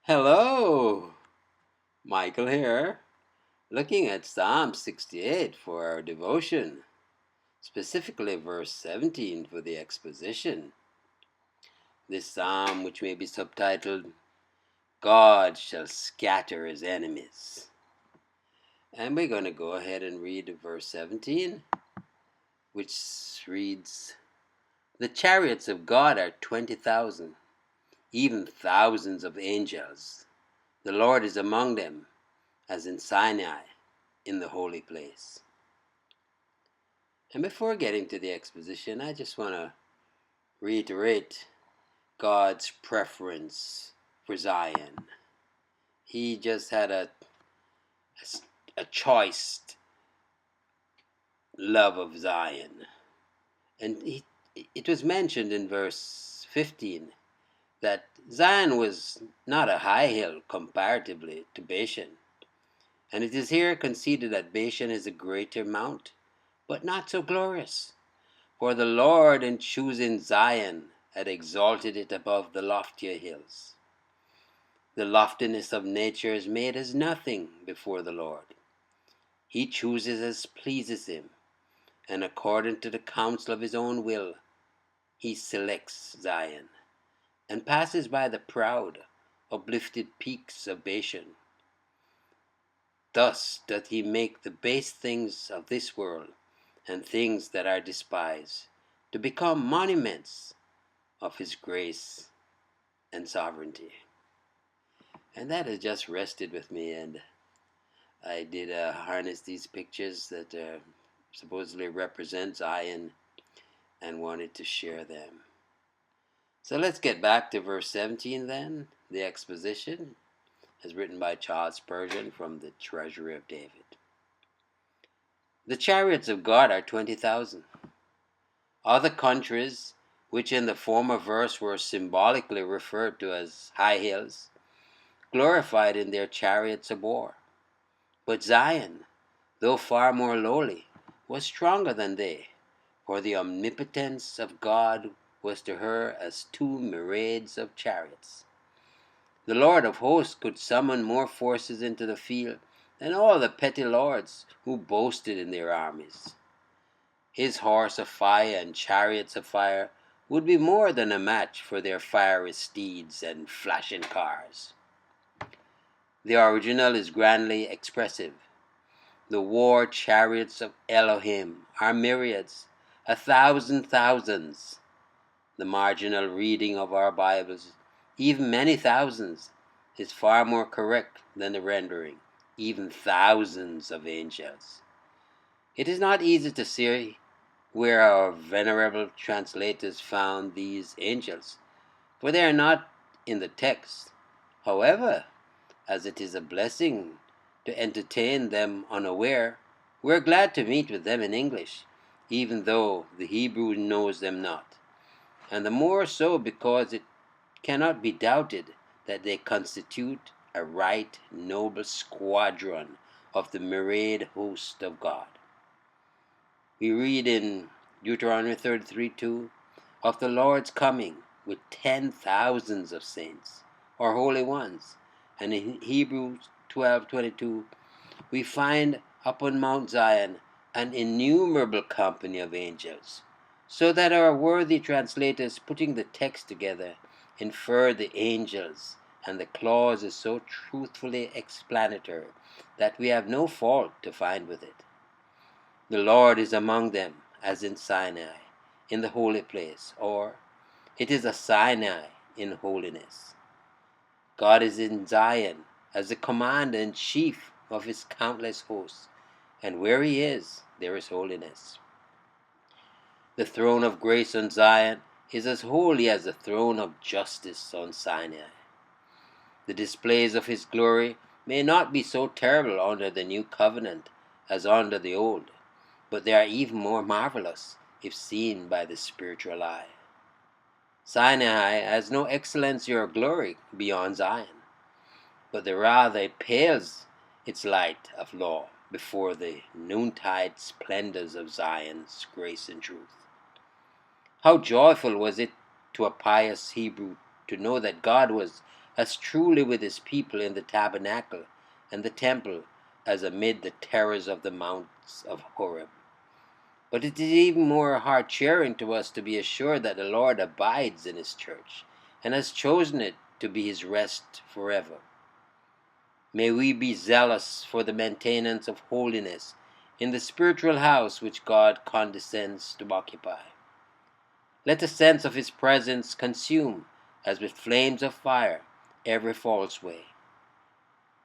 Hello, Michael here, looking at Psalm 68 for our devotion, specifically verse 17 for the exposition. This psalm, which may be subtitled, God shall scatter his enemies. And we're going to go ahead and read verse 17, which reads, The chariots of God are 20,000, even thousands of angels. The Lord is among them, as in Sinai, in the holy place. And before getting to the exposition, I just want to reiterate God's preference for Zion. He just had a choice love of Zion. And it was mentioned in verse 15 that Zion was not a high hill comparatively to Bashan. And it is here conceded that Bashan is a greater mount, but not so glorious. For the Lord, in choosing Zion, had exalted it above the loftier hills. The loftiness of nature is made as nothing before the Lord. He chooses as pleases him, and according to the counsel of his own will, he selects Zion, and passes by the proud, uplifted peaks of Bashan. Thus doth he make the base things of this world, and things that are despised, to become monuments of his grace and sovereignty. And that has just rested with me, and I did harness these pictures that supposedly represent Zion and wanted to share them. So let's get back to verse 17 then, the exposition, as written by Charles Spurgeon from the Treasury of David. The chariots of God are 20,000. Other countries, which in the former verse were symbolically referred to as high hills, glorified in their chariots of war. But Zion, though far more lowly, was stronger than they, for the omnipotence of God was to her as two myriads of chariots. The Lord of hosts could summon more forces into the field than all the petty lords who boasted in their armies. His horse of fire and chariots of fire would be more than a match for their fiery steeds and flashing cars. The original is grandly expressive. The war chariots of Elohim are myriads, 1,000 thousands. The marginal reading of our Bibles, even many thousands, is far more correct than the rendering, even thousands of angels. It is not easy to see where our venerable translators found these angels, for they are not in the text. However, as it is a blessing to entertain them unaware, we're glad to meet with them in English, even though the Hebrew knows them not, and the more so because it cannot be doubted that they constitute a right noble squadron of the myriad host of God. We read in Deuteronomy 33:2 of the Lord's coming with 10,000s of saints, or holy ones. And in Hebrews 12:22, we find upon Mount Zion an innumerable company of angels, so that our worthy translators, putting the text together, infer the angels, and the clause is so truthfully explanatory that we have no fault to find with it. The Lord is among them, as in Sinai, in the holy place, or it is a Sinai in holiness. God is in Zion as the commander-in-chief of his countless hosts, and where he is, there is holiness. The throne of grace on Zion is as holy as the throne of justice on Sinai. The displays of his glory may not be so terrible under the new covenant as under the old, but they are even more marvelous if seen by the spiritual eye. Sinai has no excellency or glory beyond Zion, but the rather it pales its light of law before the noontide splendors of Zion's grace and truth. How joyful was it to a pious Hebrew to know that God was as truly with his people in the tabernacle and the temple as amid the terrors of the mounts of Horeb. But it is even more heart-cheering to us to be assured that the Lord abides in his church and has chosen it to be his rest forever. May we be zealous for the maintenance of holiness in the spiritual house which God condescends to occupy. Let the sense of his presence consume, as with flames of fire, every false way.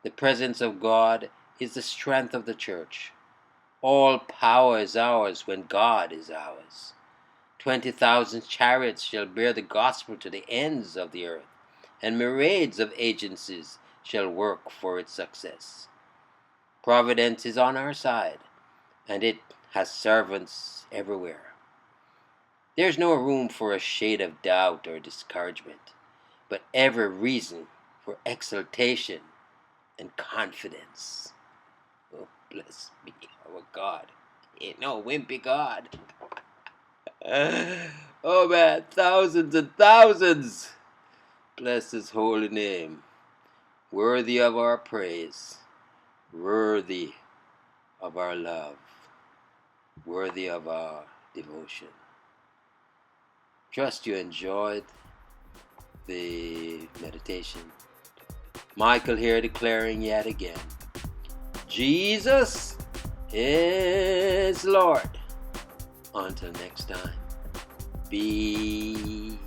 The presence of God is the strength of the church. All power is ours when God is ours. 20,000 chariots shall bear the gospel to the ends of the earth, and myriads of agencies shall work for its success. Providence is on our side, and it has servants everywhere. There's no room for a shade of doubt or discouragement, but every reason for exultation and confidence. Oh, bless me, our God. He ain't no wimpy God. Oh man, thousands and thousands. Bless his holy name. Worthy of our praise. Worthy of our love. Worthy of our devotion. Trust you enjoyed the meditation. Michael here declaring yet again, Jesus is Lord. Until next time, be